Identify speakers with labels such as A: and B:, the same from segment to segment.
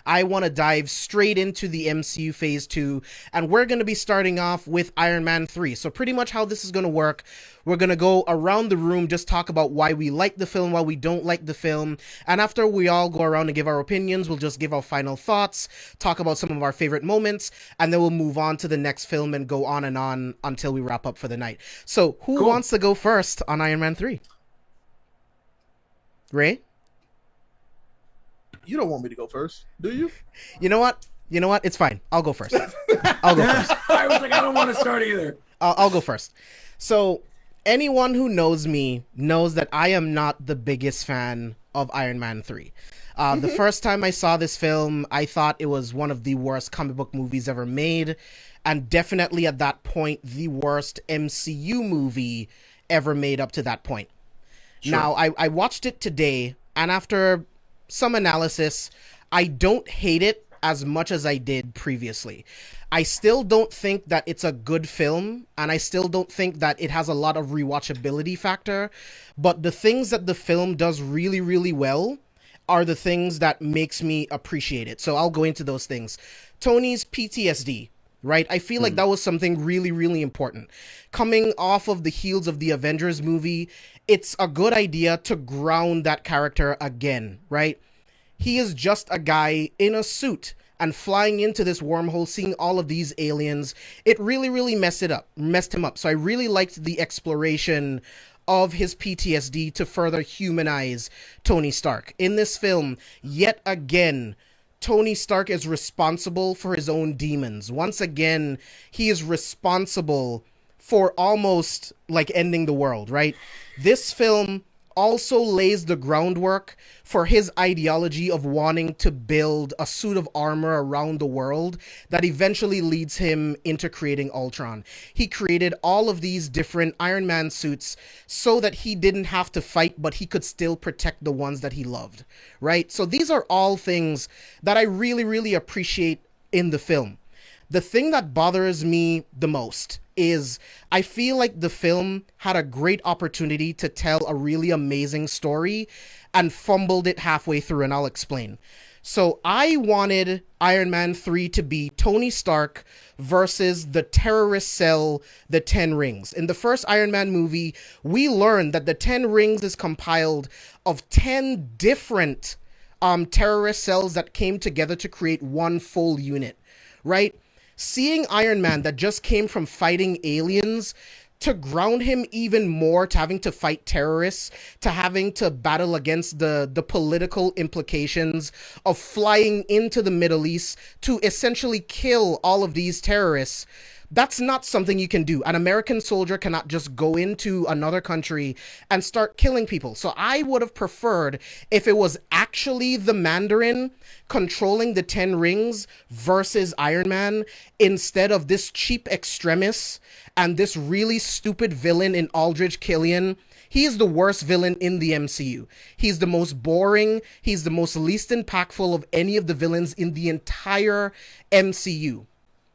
A: I want to dive straight into the MCU Phase 2, and we're going to be starting off with Iron Man 3. So pretty much how this is going to work, we're going to go around the room, just talk about why we like the film, why we don't like the film, and after we all go around and give our opinions, we'll just give our final thoughts, talk about some of our favorite moments, and then we'll move on to the next film and go on and on until we wrap up for the night. So who wants to go first on Iron Man 3? Ray?
B: You don't want me to go first, do you?
A: You know what? It's fine. I'll go first. I'll go first.
C: I was like, I don't want to start either.
A: I'll go first. So, anyone who knows me knows that I am not the biggest fan of Iron Man 3. The first time I saw this film, I thought it was one of the worst comic book movies ever made, and definitely at that point, the worst MCU movie ever made up to that point. Sure. Now, I watched it today, and after some analysis, I don't hate it as much as I did previously. I still don't think that it's a good film, and I still don't think that it has a lot of rewatchability factor, but the things that the film does really, really well are the things that makes me appreciate it. So I'll go into those things. Tony's PTSD, right? I feel like that was something really, really important. Coming off of the heels of the Avengers movie, it's a good idea to ground that character again, right? He is just a guy in a suit and flying into this wormhole, seeing all of these aliens. It really, really messed him up. So I really liked the exploration of his PTSD to further humanize Tony Stark. In this film, yet again, Tony Stark is responsible for his own demons. Once again, he is responsible for almost like ending the world, right? This film also lays the groundwork for his ideology of wanting to build a suit of armor around the world that eventually leads him into creating Ultron. He created all of these different Iron Man suits so that he didn't have to fight, but he could still protect the ones that he loved, right? So these are all things that I really, really appreciate in the film. The thing that bothers me the most is I feel like the film had a great opportunity to tell a really amazing story and fumbled it halfway through, and I'll explain. So I wanted Iron Man 3 to be Tony Stark versus the terrorist cell, the Ten Rings. In the first Iron Man movie, we learned that the Ten Rings is compiled of 10 different terrorist cells that came together to create one full unit, right? Seeing Iron Man that just came from fighting aliens to ground him even more to having to fight terrorists, to having to battle against the political implications of flying into the Middle East to essentially kill all of these terrorists. That's not something you can do. An American soldier cannot just go into another country and start killing people. So I would have preferred if it was actually the Mandarin controlling the Ten Rings versus Iron Man instead of this cheap extremist and this really stupid villain in Aldrich Killian. He is the worst villain in the MCU. He's the most boring. He's the most least impactful of any of the villains in the entire MCU.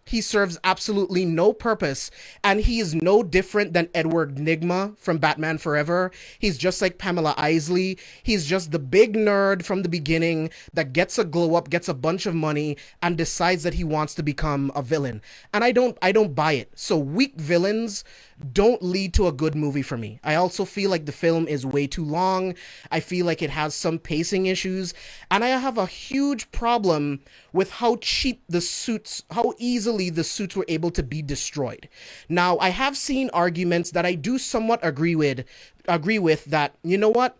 A: He serves absolutely no purpose, and he is no different than Edward Nygma from Batman Forever. He's just like Pamela Isley. He's just the big nerd from the beginning that gets a glow up, gets a bunch of money, and decides that he wants to become a villain. And I don't buy it. So weak villains don't lead to a good movie for me. I also feel like the film is way too long. I feel like it has some pacing issues, and I have a huge problem with how cheap the suits, how easily the suits were able to be destroyed. Now, I have seen arguments that I do somewhat agree with that, you know what?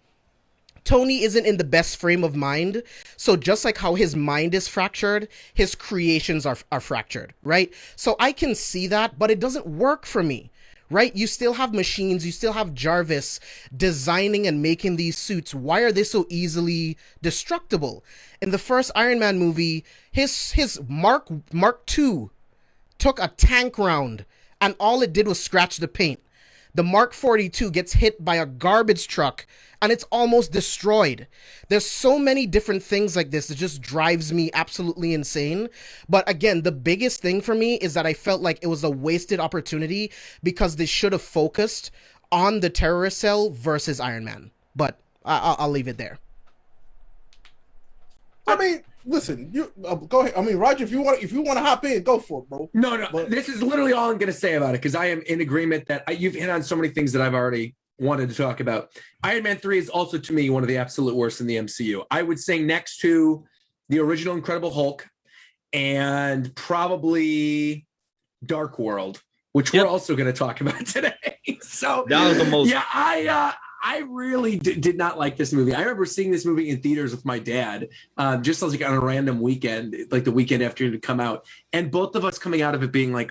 A: Tony isn't in the best frame of mind, so just like how his mind is fractured, his creations are fractured, right? So I can see that, but it doesn't work for me. Right? You still have machines, you still have Jarvis designing and making these suits. Why are they so easily destructible? In the first Iron Man movie, his Mark II took a tank round and all it did was scratch the paint. The Mark 42 gets hit by a garbage truck and it's almost destroyed. There's so many different things like this that just drives me absolutely insane. But again, the biggest thing for me is that I felt like it was a wasted opportunity because they should have focused on the terrorist cell versus Iron Man. But I'll leave it there.
B: I mean, listen, you go ahead. I mean, Roger, if you want to hop in, go for it, bro.
C: No. This is literally all I'm going to say about it because I am in agreement that you've hit on so many things that I've already wanted to talk about. Iron Man 3 is also, to me, one of the absolute worst in the MCU. I would say next to the original Incredible Hulk and probably Dark World, which we're also going to talk about today. So
D: that was the most.
C: Yeah, I really did not like this movie. I remember seeing this movie in theaters with my dad, just like on a random weekend, like the weekend after it had come out, and both of us coming out of it being like,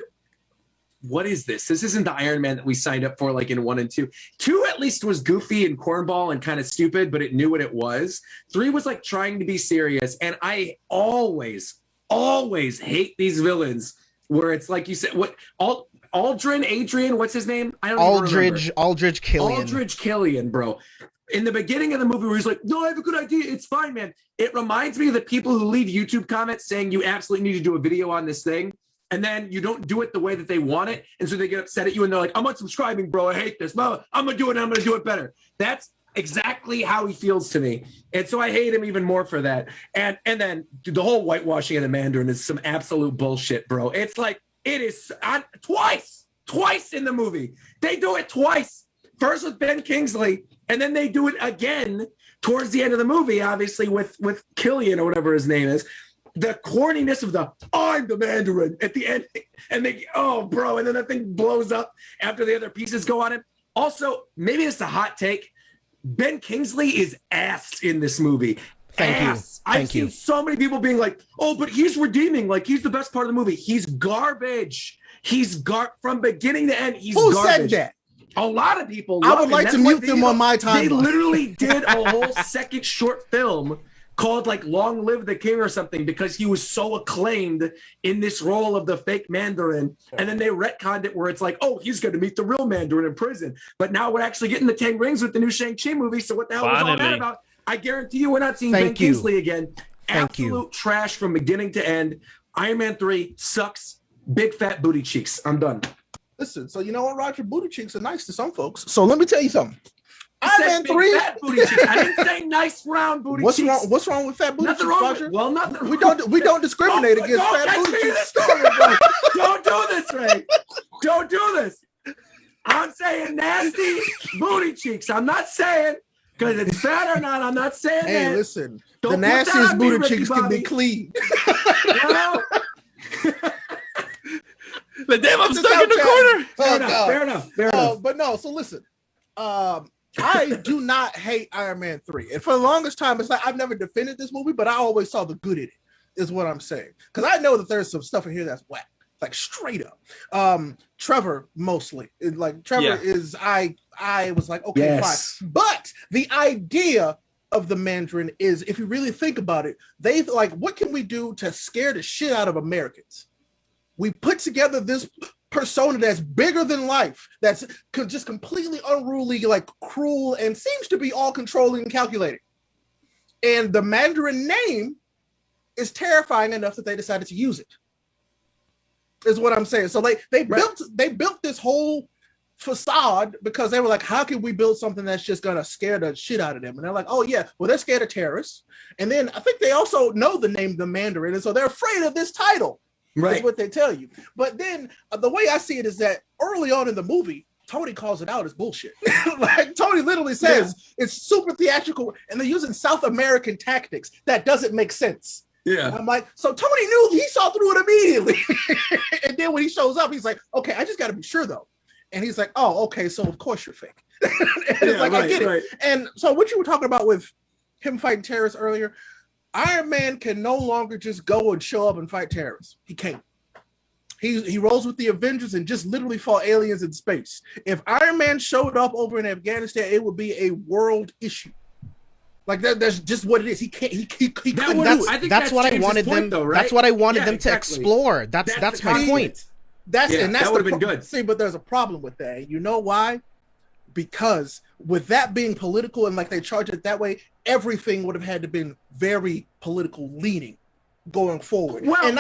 C: what is this? This isn't the Iron Man that we signed up for, like in 1 and 2. 2 at least was goofy and cornball and kind of stupid, but it knew what it was. 3 was like trying to be serious, and I always hate these villains where it's like you said, what Adrian, what's his name? I don't remember.
A: Aldridge Killian.
C: Aldridge Killian, bro. In the beginning of the movie where he's like, no, I have a good idea. It's fine, man. It reminds me of the people who leave YouTube comments saying you absolutely need to do a video on this thing. And then you don't do it the way that they want it. And so they get upset at you and they're like, I'm unsubscribing, bro. I hate this. No, I'm going to do it. I'm going to do it better. That's exactly how he feels to me. And so I hate him even more for that. And then dude, the whole whitewashing of the Mandarin is some absolute bullshit, bro. It's like, it is twice in the movie. They do it twice. First with Ben Kingsley, and then they do it again towards the end of the movie, obviously with Killian or whatever his name is. The corniness of the I'm the Mandarin at the end, and they bro, and then that thing blows up after the other pieces go on it. Also, maybe it's a hot take. Ben Kingsley is ass in this movie.
A: Thank you.
C: I've seen so many people being like, oh, but he's redeeming. Like, he's the best part of the movie. He's garbage. He's from beginning to end. He's
B: Who
C: garbage.
B: said that?
C: A lot of people.
B: I would like to mute them on my timeline.
C: They literally did a whole second short film called like Long Live the King or something because he was so acclaimed in this role of the fake Mandarin. And then they retconned it where it's like, oh, he's going to meet the real Mandarin in prison. But now we're actually getting the 10 Rings with the new Shang-Chi movie. So what the hell was all that about? I guarantee you we're not seeing Ben Kingsley again. Absolute trash from beginning to end. Iron Man 3 sucks. Big fat booty cheeks. I'm done.
B: Listen, so you know what, Roger? Booty cheeks are nice to some folks. So let me tell you something. Iron Man 3.
C: Fat booty cheeks. I didn't say nice round booty cheeks.
B: What's wrong with fat booty
C: nothing
B: cheeks,
C: wrong
B: Roger?
C: Nothing.
B: We don't discriminate against fat booty cheeks.
C: Don't do this, Ray. Don't do this. I'm saying nasty booty cheeks. I'm not saying because it's fat or not. I'm not saying that.
B: Hey, listen.
C: Don't
B: the nastiest booty cheeks can be clean.
D: But damn, I'm stuck in the corner.
C: Fair enough.
B: But no, so listen. I do not hate Iron Man 3. And for the longest time, it's like I've never defended this movie, but I always saw the good in it, is what I'm saying. Because I know that there's some stuff in here that's whack. Like straight up. Trevor mostly. Trevor is I was like, okay, fine. But the idea of the Mandarin is, if you really think about it, they've like, what can we do to scare the shit out of Americans? We put together this persona that's bigger than life, that's just completely unruly, like cruel, and seems to be all controlling and calculating. And the Mandarin name is terrifying enough that they decided to use it. Is what I'm saying. So they built this whole facade because they were like, how can we build something that's just gonna scare the shit out of them? And they're like, oh yeah, well, they're scared of terrorists. And then I think they also know the name the Mandarin, and so they're afraid of this title. Right. Is what they tell you. But then the way I see it is that early on in the movie, Tony calls it out as bullshit. Like Tony literally says it's super theatrical and they're using South American tactics. That doesn't make sense. Yeah. And I'm like, so Tony knew, he saw through it immediately. And then when he shows up, he's like, okay, I just got to be sure though. And he's like, oh, okay, so of course you're fake. And it's like, I get it. And so what you were talking about with him fighting terrorists earlier, Iron Man can no longer just go and show up and fight terrorists. He can't. He rolls with the Avengers and just literally fought aliens in space. If Iron Man showed up over in Afghanistan, it would be a world issue. Like that's just what it is. He can't. He couldn't do it.
A: That's what I wanted them. Right? That's what I wanted them to explore. That's my point.
C: That would have been good.
B: See, but there's a problem with that. You know why? Because with that being political and like they charge it that way, everything would have had to been very political leaning going forward. Well,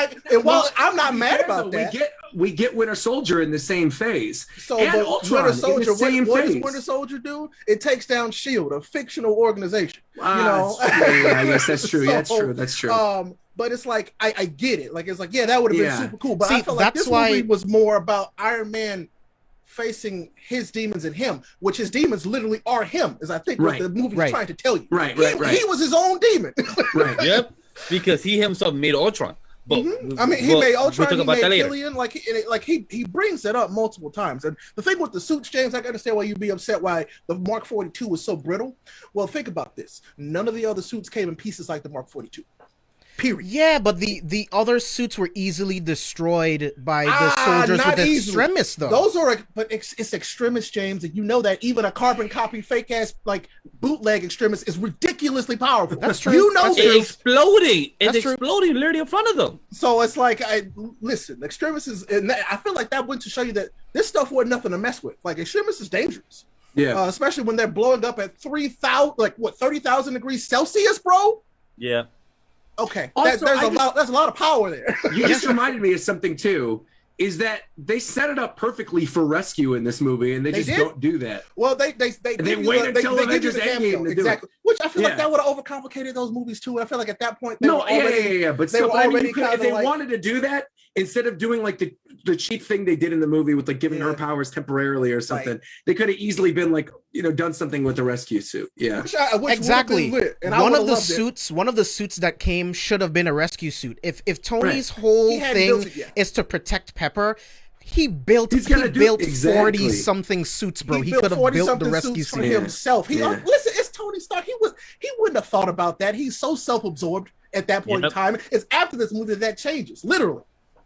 B: while I'm not mad about that,
C: we get Winter Soldier in the same phase.
B: So, but Ultron, Winter Soldier, what does Winter Soldier do? It takes down S.H.I.E.L.D., a fictional organization.
C: Yes, that's true.
B: That's true. but it's like I get it. Like it's like, yeah, that would have been super cool. But
A: See,
B: I feel like
A: that's
B: this
A: why-
B: movie was more about Iron Man facing his demons in him, which his demons literally are him, is I think what the movie's trying to tell you.
C: Right.
B: He was his own demon.
C: Right.
D: Yep. Because he himself made Ultron. But
B: I mean, he made Ultron, he made
D: later.
B: Killian, he brings it up multiple times. And the thing with the suits, James, I can understand why you'd be upset why the Mark 42 was so brittle. Well, think about this. None of the other suits came in pieces like the Mark 42. Period.
A: Yeah, but the other suits were easily destroyed by the soldiers with Extremis, though.
B: Those are, but it's Extremis, James, and you know that even a carbon copy, fake ass like bootleg Extremis is ridiculously powerful.
A: That's true.
B: You know
A: That's
B: this.
A: true.
D: Exploding. It's
A: That's true.
D: exploding literally in front of them.
B: So it's like, listen, Extremis is, and I feel like that went to show you that this stuff wasn't nothing to mess with. Like Extremis is dangerous.
C: Yeah.
B: Especially when they're blowing up at 30,000 degrees Celsius, bro.
D: Yeah.
B: Okay,
C: Also,
B: there's a lot of power there.
C: You just reminded me of something too. Is that they set it up perfectly for rescue in this movie, and they just don't do that.
B: Well, they
C: wait
B: give
C: until
B: you
C: Avengers
B: the
C: Endgame to do
B: exactly.
C: it.
B: Which I feel like that would have overcomplicated those movies too. I feel like at that point,
C: But
B: they
C: still,
B: were
C: I mean,
B: already
C: if they wanted to do that, instead of doing like the cheap thing they did in the movie with like giving her powers temporarily or something, they could have easily been like, done something with the rescue suit. Yeah,
B: which
A: exactly.
B: Lit, and
A: one of the suits that came should have been a rescue suit. If Tony's whole thing is to protect Pepper, he built 40 something suits, bro. He could have built the rescue suit
B: for himself. Listen, it's Tony Stark. He wouldn't have thought about that. He's so self-absorbed at that point in time. It's after this movie that changes, literally.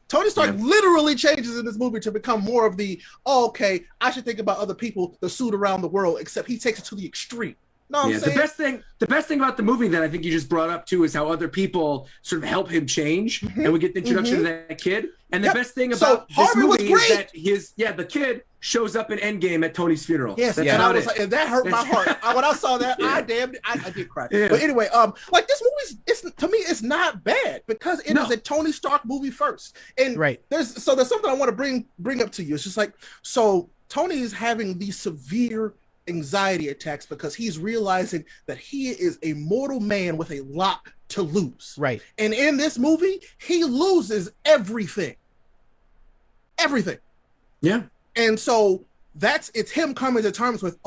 B: Tony Stark literally changes in this movie to become more of the, okay, I should think about other people, the suit around the world, except he takes it to the extreme. No, I'm saying?
C: The best thing about the movie that I think you just brought up too is how other people sort of help him change, and we get the introduction to that kid. And the best thing about this movie is that the kid shows up in Endgame at Tony's funeral.
B: Yes, and I was like, and that hurt my heart. When I saw that, I did cry. Yeah. But anyway, like this movie, to me, it's not bad because it is a Tony Stark movie first. And there's something I want to bring up to you. It's just like, so Tony is having these severe anxiety attacks because he's realizing that he is a mortal man with a lot to lose.
A: Right.
B: And in this movie, he loses everything. Everything.
C: Yeah.
B: And so it's him coming to terms with,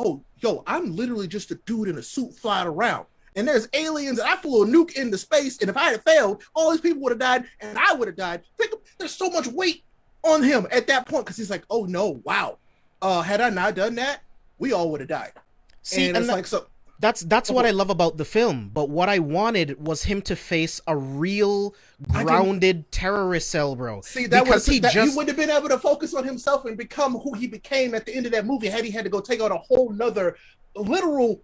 B: I'm literally just a dude in a suit flying around. And there's aliens, and I flew a nuke into space, and if I had failed, all these people would have died, and I would have died. There's so much weight on him at that point, because he's like, oh no, wow. Had I not done that, we all would have died.
A: See, and that's what I love about the film. But what I wanted was him to face a real grounded terrorist cell, bro.
B: See, he wouldn't have been able to focus on himself and become who he became at the end of that movie had he had to go take on a whole nother literal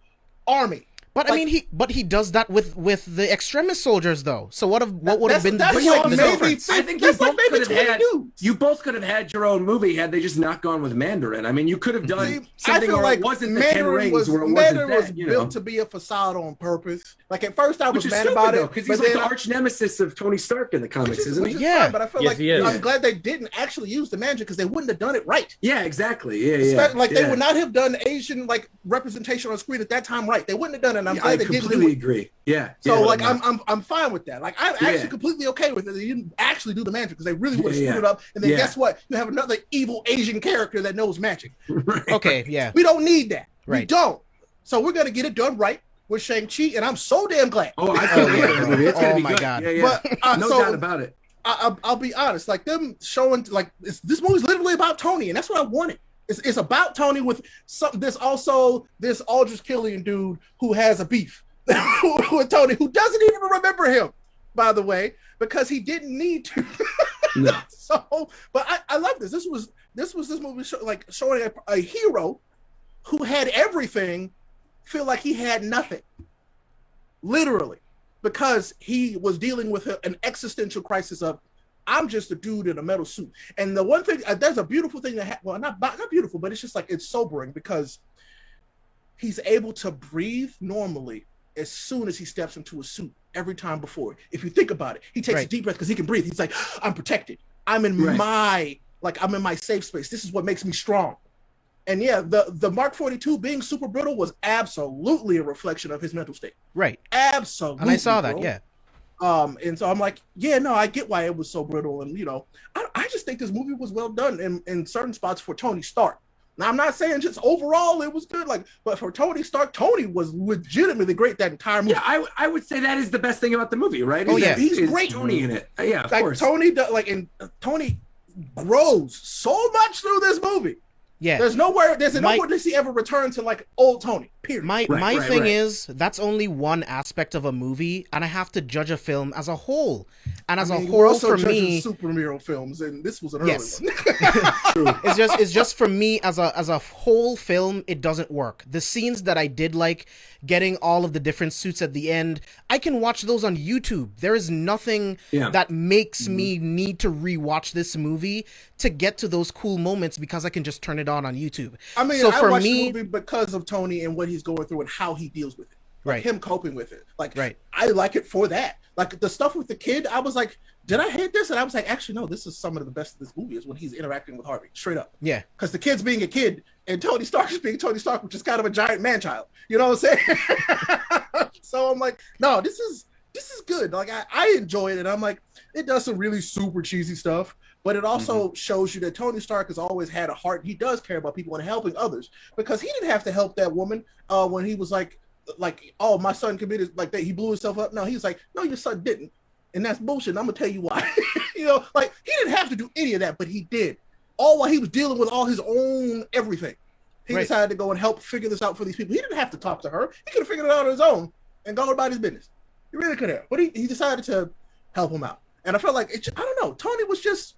B: army.
A: But I mean, he does that with the extremist soldiers, though. So what would have been the
C: difference? I think you both could have had your own movie had they just not gone with Mandarin. I mean, you could have done something where it wasn't the Ten Rings, where it wasn't that.
B: Mandarin was built to be a facade on purpose. Like at first, I was mad about it
C: because he's like the arch nemesis of Tony Stark in the comics, isn't he?
B: Yeah, but I feel like I'm glad they didn't actually use the Mandarin because they wouldn't have done it right.
C: Yeah, exactly. Yeah.
B: Like they would not have done Asian like representation on screen at that time right. They wouldn't have done it. I'm glad they didn't do it.
C: Agree. Yeah.
B: So like I'm fine with that. Like I'm actually completely okay with it. They didn't actually do the magic because they really would have screwed it up. And then guess what? You have another evil Asian character that knows magic.
A: Okay, yeah.
B: We don't need that.
A: Right.
B: We don't. So we're gonna get it done right with Shang-Chi, and I'm so damn glad.
C: I can't wait for the movie. It's gonna be good.
A: God.
C: Yeah. But no doubt about it.
B: I'll be honest. Like them showing like this movie's literally about Tony, and that's what I wanted. It's about Tony with this Aldrich Killian dude who has a beef with Tony, who doesn't even remember him, by the way, because he didn't need to.
C: No.
B: So, but I love this. This was this movie showing a hero who had everything feel like he had nothing, literally, because he was dealing with an existential crisis of, I'm just a dude in a metal suit. And the one thing, there's a beautiful thing that not beautiful, but it's just like it's sobering because he's able to breathe normally as soon as he steps into a suit every time before. If you think about it, he takes a deep breath because he can breathe. He's like, I'm protected. I'm in I'm in my safe space. This is what makes me strong. And yeah, the Mark 42 being super brittle was absolutely a reflection of his mental state.
A: Right.
B: Absolutely.
A: And I saw that, yeah.
B: And so I'm like, yeah, no, I get why it was so brutal. And, I just think this movie was well done in certain spots for Tony Stark. Now, I'm not saying just overall it was good, but for Tony Stark, Tony was legitimately great that entire movie.
C: Yeah, I would say that is the best thing about the movie, right?
A: Oh, yeah.
B: He's great.
C: Tony in it. Yeah, of course.
B: Tony grows so much through this movie.
A: Yeah.
B: There's nowhere does he ever return to old Tony. Period.
A: My thing is that's only one aspect of a movie, and I have to judge a film as a whole. And as a whole, for me,
B: superhero films, and this was an early one.
A: it's just for me as a whole film, it doesn't work. The scenes that I did like, getting all of the different suits at the end, I can watch those on YouTube. There is nothing that makes me need to rewatch this movie to get to those cool moments because I can just turn it on YouTube.
B: I mean,
A: so
B: I
A: for
B: watched
A: me,
B: the movie because of Tony and what he's going through and how he deals with it. Him coping with it. I like it for that. Like the stuff with the kid, I was like, did I hate this? And I was like, actually, no, this is some of the best of this movie is when he's interacting with Harvey, straight up.
A: Yeah. Because
B: the kid's being a kid and Tony Stark is being Tony Stark, which is kind of a giant man-child. You know what I'm saying? So I'm like, no, this is good. Like I enjoy it, and I'm like, it does some really super cheesy stuff, but it also shows you that Tony Stark has always had a heart. He does care about people and helping others, because he didn't have to help that woman when he was like, oh, my son committed that, he blew himself up. No, he was like, no, your son didn't, and that's bullshit. And I'm gonna tell you why. He didn't have to do any of that, but he did. All while he was dealing with all his own everything. He decided to go and help figure this out for these people. He didn't have to talk to her. He could have figured it out on his own and gone about his business. He really could have. But he decided to help him out. And I felt like, I don't know, Tony was just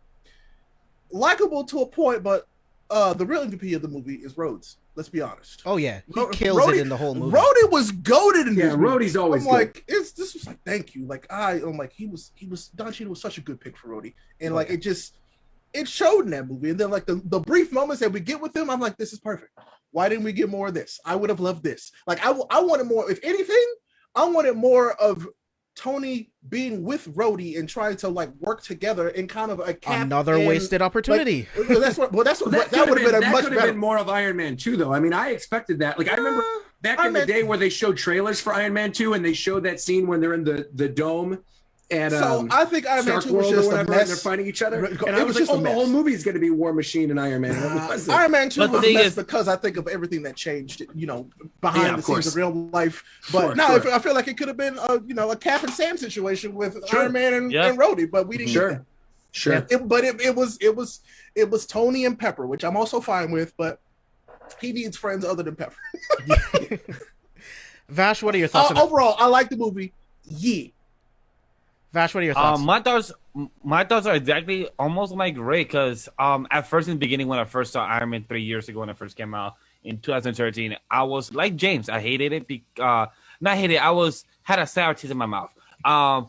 B: likable to a point, but the real MVP of the movie is Rhodes. Let's be honest.
A: Oh, yeah. He kills it in the whole movie.
B: Rhodey was goated in this movie.
C: Rhodey's always
B: I'm like, this was like, thank you. I'm like, he was Don Cheadle was such a good pick for Rhodey. And it showed in that movie. And then the brief moments that we get with him, I'm like, this is perfect. Why didn't we get more of this? I would have loved this. I wanted more. If anything, I wanted more of Tony being with Rhodey and trying to work together in kind of a
A: wasted opportunity.
B: That would have been
C: more of Iron Man 2, though. I mean, I expected that. I remember back in the day where they showed trailers for Iron Man 2 and they showed that scene when they're in the dome. And
B: I think Iron Man 2 was just a mess.
C: And they're fighting each other. And I was like, the whole movie is going to be War Machine and Iron Man. And
B: Iron Man 2 was a mess because I think of everything that changed, behind the scenes of real life. But I feel like it could have been, a Cap and Sam situation with Iron Man and Rhodey, but we didn't get that.
C: Sure.
B: It was Tony and Pepper, which I'm also fine with, but he needs friends other than Pepper.
A: Vash, what are your thoughts?
B: Overall, I like the movie. Yeah.
A: Vash, what are your thoughts?
D: My thoughts are exactly almost like Ray, because at first in the beginning when I first saw Iron Man 3 years ago when it first came out in 2013, I was like James. I hated it. Not hated it. I had a sour taste in my mouth.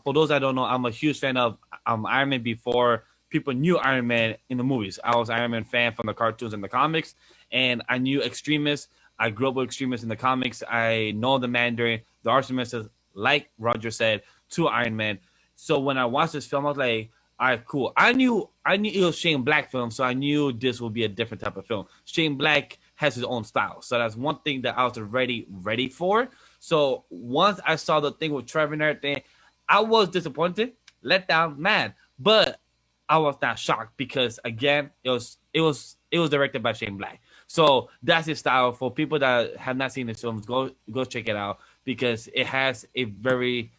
D: For those that don't know, I'm a huge fan of Iron Man before people knew Iron Man in the movies. I was an Iron Man fan from the cartoons and the comics, and I knew Extremis. I grew up with Extremis in the comics. I know the Mandarin, the arch nemesis, like Roger said, to Iron Man. So when I watched this film, I was like, all right, cool. I knew it was Shane Black film, so I knew this would be a different type of film. Shane Black has his own style. So that's one thing that I was already ready for. So once I saw the thing with Trevor and everything, I was disappointed, let down, mad. But I was not shocked because, again, it was directed by Shane Black. So that's his style. For people that have not seen this film, go check it out because it has a very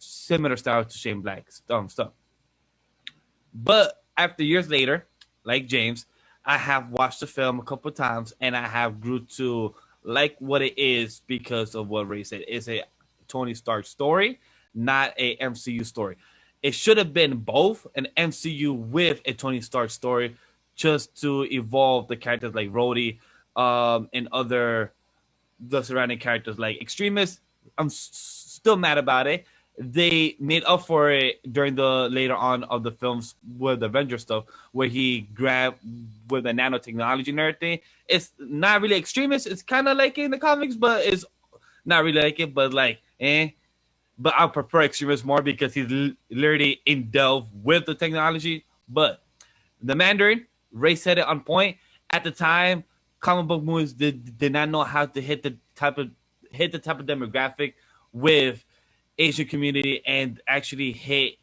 D: similar style to Shane Black's stuff. But after years later, like James, I have watched the film a couple of times and I have grew to like what it is because of what Ray said. It's a Tony Stark story, not a MCU story. It should have been both an MCU with a Tony Stark story, just to evolve the characters like Rhodey and the surrounding characters like Extremis. I'm still mad about it. They made up for it during the later on of the films with the Avengers stuff, where he grabbed with the nanotechnology and everything. It's not really Extremis. It's kind of like in the comics, but it's not really like it. But But I prefer Extremis more because he's literally in delve with the technology. But the Mandarin, Ray said it on point. At the time, comic book movies did not know how to hit the type of demographic with Asian community and actually hit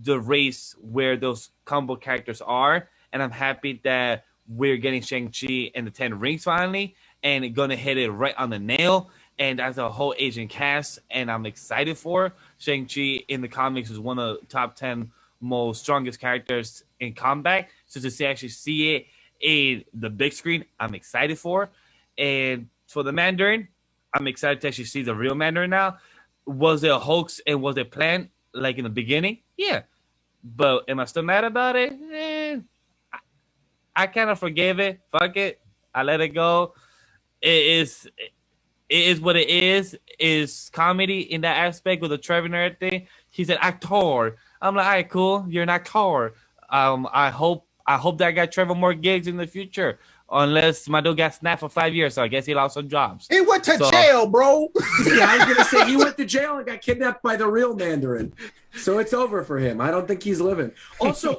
D: the race where those combo characters are. And I'm happy that we're getting Shang-Chi and the 10 Rings finally, and going to hit it right on the nail. And as a whole Asian cast, and I'm excited for Shang-Chi in the comics is one of the top 10 most strongest characters in combat. So to actually see it in the big screen, I'm excited for. And for the Mandarin, I'm excited to actually see the real Mandarin now. Was it a hoax and was it planned like in the beginning? Yeah. But am I still mad about it? I kind of forgave it. Fuck it. I let it go. It is what it is. It's comedy in that aspect with the Trevor and everything. He's an actor. I'm like, all right, cool. You're an actor. I hope that got Trevor more gigs in the future. Unless my dude got snapped for 5 years, so I guess he lost some jobs.
B: He went to jail, bro.
C: Yeah, I was gonna say he went to jail and got kidnapped by the real Mandarin, so it's over for him. I don't think he's living. Also,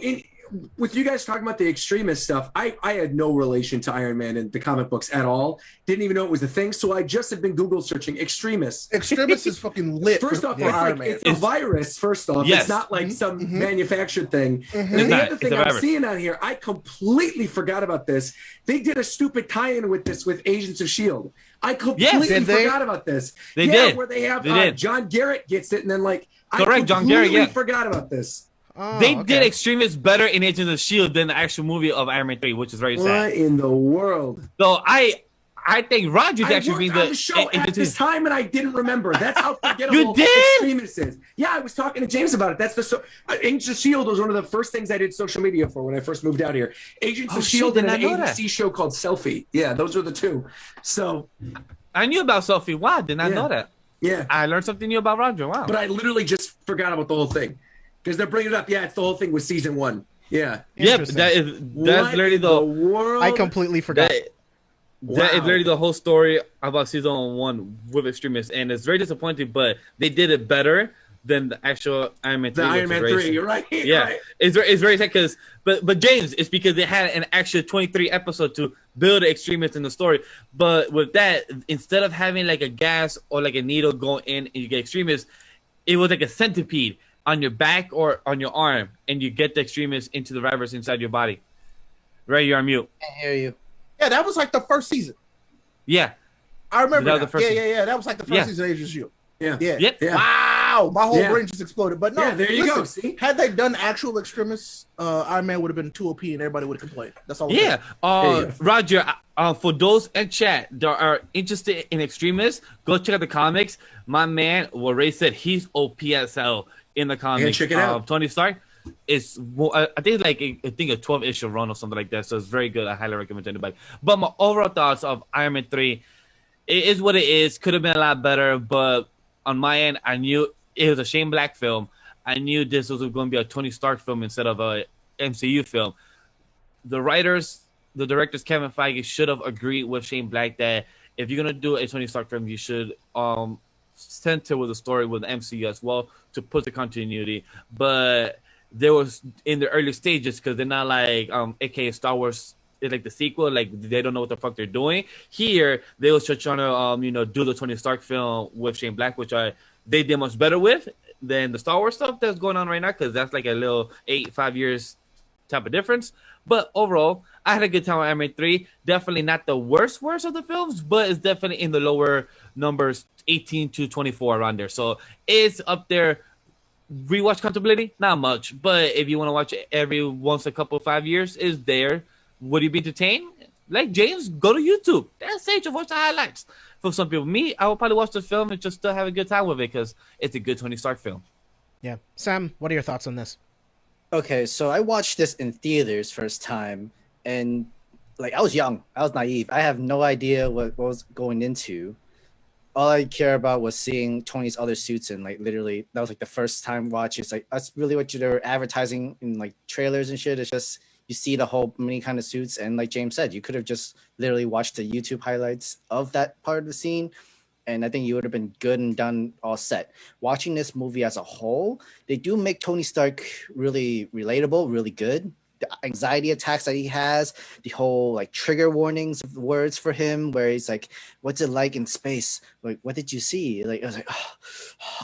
C: with you guys talking about the extremist stuff, I had no relation to Iron Man in the comic books at all. Didn't even know it was a thing. So I just had been Google searching extremists.
B: Extremist is fucking lit.
C: First off,
B: it's
C: it's a virus. First off,
D: yes.
C: It's not like some manufactured thing. And
D: It's
C: the
D: not.
C: other thing
D: It's a
C: I'm
D: virus.
C: seeing on here, I completely forgot about this. They did a stupid tie-in with this with Agents of S.H.I.E.L.D. I completely
A: Did they?
C: forgot about this.
D: They did.
C: Where they have
D: They did.
C: John Garrett gets it, and then
D: Correct,
C: I
D: John Garrett,
C: completely
D: yeah.
C: forgot about this.
A: Oh,
D: They
A: okay.
D: did extremists better in Agents of S.H.I.E.L.D. than the actual movie of Iron Man 3, which is very sad.
C: What in the world?
D: So I think Roger's
C: I
D: actually
C: worked
D: being
C: on the show at this time, and I didn't remember. That's how forgettable
D: You did?
C: Extremist is. Yeah, I was talking to James about it. That's Agents of S.H.I.E.L.D. was one of the first things I did social media for when I first moved out here. Agents of S.H.I.E.L.D.
D: shit,
C: and
D: did
C: an
D: I know that?
C: ABC show called Selfie. Yeah, those were the two. So,
D: I knew about Sophie. Wow, did not know that.
C: yeah.
D: I learned something new about Roger. Wow.
C: But I literally just forgot about the whole thing. Because they're bringing it up. Yeah, it's the whole thing with season 1. Yeah.
D: Yep,
A: Interesting.
D: that's
C: What
D: literally
C: in
D: the
C: world?
A: I completely forgot.
D: that is literally the whole story about season 1 with extremists, and it's very disappointing. But they did it better than the actual Iron Man 3.
C: The Iron Man 3, you're right.
D: Yeah,
C: Right.
D: it's very sad because, but James, it's because they had an actual 23 episode to build the extremists in the story. But with that, instead of having like a gas or like a needle go in and you get extremists, it was like a centipede on your back or on your arm, and you get the extremists into the virus inside your body. Right, you're on mute.
E: I hear you.
B: Yeah, that was like the first season.
D: Yeah,
B: I remember
D: That was
B: that.
D: the first
B: Yeah. That was like the first
D: Yeah.
B: season of Agents of S.H.I.E.L.D.
C: Yeah.
B: Yeah.
D: Yep.
C: Yeah.
B: Wow, my whole
C: Yeah.
B: brain just exploded. But no,
C: Yeah, there you
B: listen,
C: go. See?
B: had they done actual extremists, Iron Man would have been too OP and everybody would have complained. That's all. I'm
D: yeah.
B: saying.
D: Roger, for those in chat that are interested in extremists, go check out the comics. My man, what Ray said, he's OPSL in the comics.
C: check it out.
D: Tony Stark is, I think, like I think a 12-issue run or something like that. So it's very good. I highly recommend to anybody. But my overall thoughts of Iron Man 3, it is what it is. Could have been a lot better, but on my end, I knew it was a Shane Black film. I knew this was going to be a Tony Stark film instead of a MCU film. The writers, the directors, Kevin Feige should have agreed with Shane Black that if you're going to do a Tony Stark film, you should center with the story with the MCU as well to put the continuity. But there was in the early stages, because they're not like aka Star Wars, it's like the sequel, like they don't know what the fuck they're doing. Here they was just trying to do the Tony Stark film with Shane Black, which they did much better with than the Star Wars stuff that's going on right now, because that's like a little 5 years type of difference. But overall, I had a good time with Iron Man 3. Definitely not the worst of the films, but it's definitely in the lower numbers, 18 to 24 around there. So it's up there. Rewatch comfortability, not much. But if you want to watch it every once a couple 5 years, is there. Would you be entertained? Like James, go to YouTube. That's it. You watch the highlights. For some people, me, I will probably watch the film and just still have a good time with it because it's a good Tony Stark film.
A: Yeah. Sam, what are your thoughts on this?
E: Okay, so I watched this in theaters first time, and like I was young, I was naive. I have no idea what was going into. All I care about was seeing Tony's other suits, and like literally that was like the first time watch. It's like that's really what they're advertising in like trailers and shit. It's just you see the whole many kind of suits, and like James said, you could have just literally watched the YouTube highlights of that part of the scene, and I think you would have been good and done all set. Watching this movie as a whole, they do make Tony Stark really relatable, really good. the anxiety attacks that he has, the whole like trigger warnings of words for him, where he's like, "What's it like in space? Like, what did you see?" Like, I was like, oh.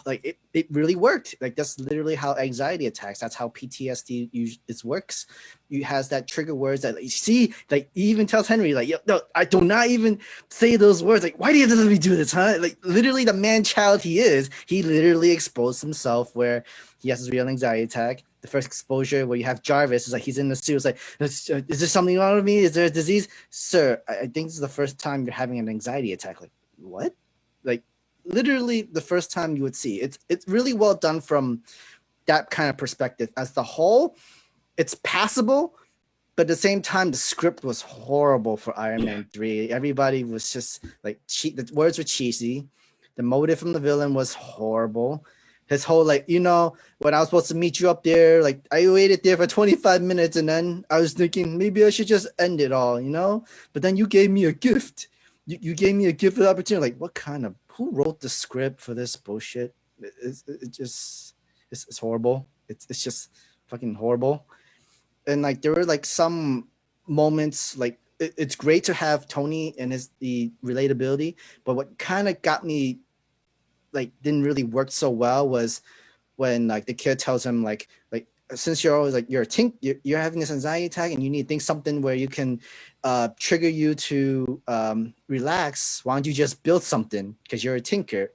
E: Like it really worked. Like that's literally how anxiety attacks. That's how PTSD it works. You has that trigger words that like, you see. Like he even tells Henry, like, "No, I do not even say those words. Like, why do you let me do this, huh?" Like literally, the man child he is, he literally exposed himself where he has his real anxiety attack. The first exposure where you have Jarvis is like he's in the suit. It's like, is there something wrong with me? Is there a disease, sir? I think this is the first time you're having an anxiety attack. Like what? Like literally the first time you would see it's really well done from that kind of perspective. As the whole, it's passable, but at the same time, the script was horrible for Iron Man 3. Everybody was just like the words were cheesy. The motive from the villain was horrible. His whole like, when I was supposed to meet you up there, like I waited there for 25 minutes and then I was thinking maybe I should just end it all, But then you gave me a gift. You gave me a gift of opportunity. Like, what kind of, who wrote the script for this bullshit? It's horrible. It's just fucking horrible. And like there were like some moments like it's great to have Tony and the relatability, but what kind of got me like didn't really work so well was when like the kid tells him like since you're always like you're having this anxiety attack and you need to think something where you can trigger you to relax, why don't you just build something because you're a tinker?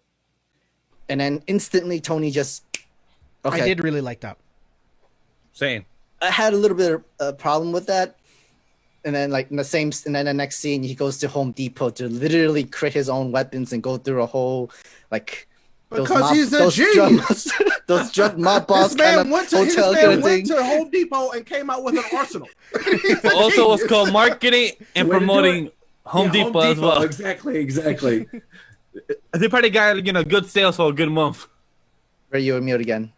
E: And then instantly Tony just
A: I did really like that.
D: Same.
E: I had a little bit of a problem with that. And then the next scene, he goes to Home Depot to literally create his own weapons and go through a whole
B: because he's a genius.
E: Those drug mob boss kind of
B: went
E: hotel
B: went to Home Depot and came out with an arsenal.
D: Also, it's called marketing and promoting Home Depot as well.
C: Exactly.
D: They probably got good sales for a good month.
E: Ray, you're mute again.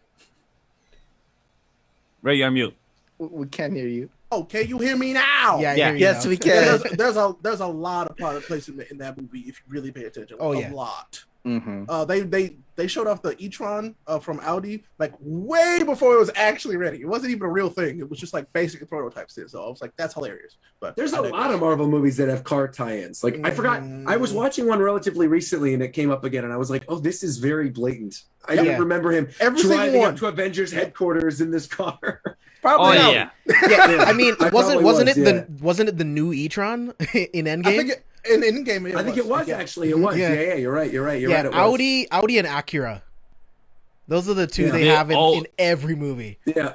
D: Ray, you're mute.
E: We can't hear you.
B: Oh, can you hear me now?
A: Yeah.
E: Yes, we can.
B: There's a lot of product placement in that movie if you really pay attention. A lot.
E: Mm-hmm.
B: They showed off the e-tron from Audi like way before it was actually ready. It wasn't even a real thing. It was just like basic prototypes. So I was like, that's hilarious. But
C: there's a lot of Marvel movies that have car tie-ins. Like I forgot, I was watching one relatively recently and it came up again and I was like, oh, this is very blatant. I didn't remember him driving up to Avengers headquarters in this car.
B: Probably.
D: Oh yeah.
A: I mean, wasn't it the new e-tron in Endgame?
B: I think in Endgame,
C: I think it was actually. It was. Yeah, you're right. You're right. It
A: Audi and Acura. Those are the two they have in every movie.
C: Yeah.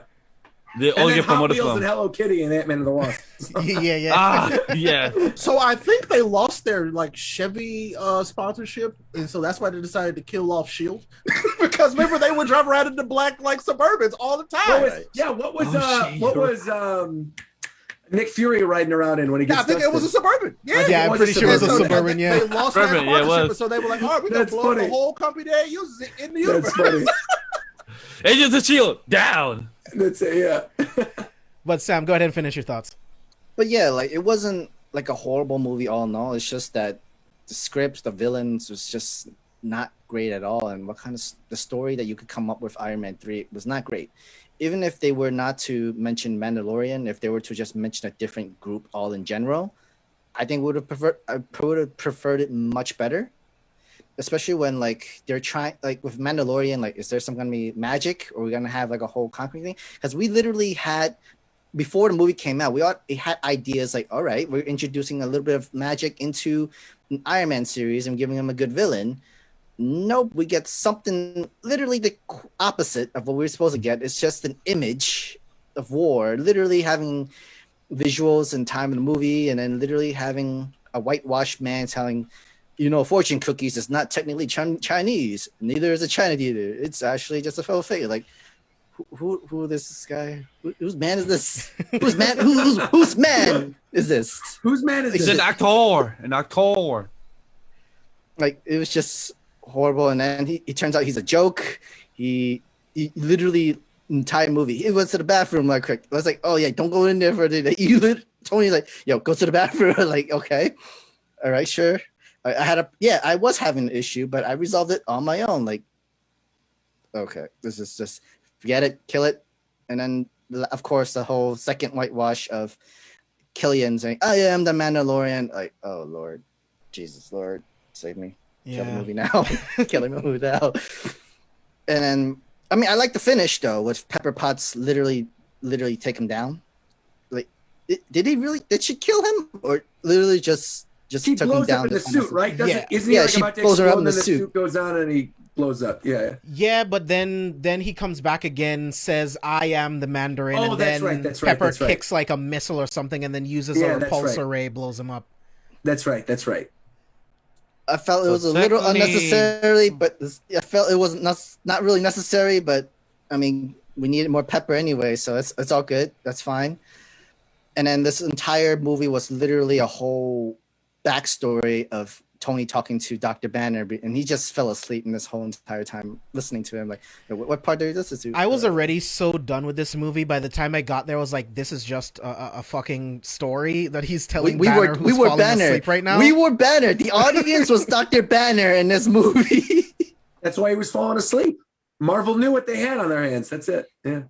D: They all get promoted
C: from Hello Kitty and Ant-Man and the Wasp.
A: Yeah.
B: So I think they lost their Chevy sponsorship, and so that's why they decided to kill off Shield. Because remember they would drive around in the black Suburbans all the time. What was Nick Fury riding around in when he gets? I think it was a Suburban. Yeah,
A: I'm pretty sure it was a Suburban. Yeah,
B: they lost that sponsorship, so they were like, "All right, we're gonna blow up the whole company that uses it in the universe."
C: That's funny.
D: Agents of Shield down.
C: That's it. Yeah.
A: But Sam, go ahead and finish your thoughts.
E: But yeah, it wasn't like a horrible movie all in all. It's just that the scripts, the villains was just not great at all. And the story that you could come up with Iron Man 3 was not great. Even if they were not to mention Mandalorian, if they were to just mention a different group all in general, I think I would have preferred it much better. Especially when they're trying with Mandalorian, is there some gonna be magic or we're gonna have a whole Conkling thing? Because we literally had before the movie came out, we had ideas all right, we're introducing a little bit of magic into an Iron Man series and giving him a good villain. Nope, we get something literally the opposite of what we were supposed to get. It's just an image of war, literally having visuals and time in the movie, and then literally having a whitewashed man telling, fortune cookies is not technically Chinese. Neither is a China theater. It's actually just a faux fake. Who is this guy? Whose man is this? Whose man is this?
C: Whose man is this?
D: It's an actor. An actor.
E: It was just horrible. And then he turns out he's a joke. He literally entire movie. He went to the bathroom quick. I was like, oh yeah, don't go in there for the day. Tony's like, yo, go to the bathroom. Okay, all right, sure. I was having an issue, but I resolved it on my own. Okay, this is just forget it, kill it, and then of course, the whole second whitewash of Killian saying, "I am the Mandalorian." Like, oh Lord, Jesus, Lord, save me. Kill the movie now. Kill the movie now. And then, I mean, I like the finish though, with Pepper Potts literally take him down. Like, did she kill him, or literally just
C: She
E: took him
C: blows
E: down
C: up in the suit, right?
A: Yeah.
C: Isn't he
E: Yeah,
C: like
E: she
C: about to
E: blows her
C: explode
E: up in
C: and then
E: the
C: the suit goes on and he blows up? Yeah.
A: Yeah, but then he comes back again, says, "I am the Mandarin,"
C: Oh,
A: and
C: that's
A: then
C: right, that's right,
A: Pepper
C: that's right.
A: kicks like a missile or something, and then uses
C: Yeah,
A: a
C: that's
A: repulsor
C: right.
A: ray, blows him up.
C: That's right. That's right.
E: I felt it
D: So
E: was a little
D: secondly-
E: unnecessary, but I felt it was not really necessary. But I mean, we needed more Pepper anyway, so it's all good. That's fine. And then this entire movie was literally a whole backstory of Tony talking to Dr. Banner, and he just fell asleep in this whole entire time listening to him. Like, what part did you listen to?
A: I was already so done with this movie. By the time I got there, I was like, "This is just a fucking story that he's telling Banner who's falling asleep right now."
E: We were Banner. The audience was Dr. Banner in this movie.
C: That's why he was falling asleep. Marvel knew what they had on their hands. That's it. Yeah.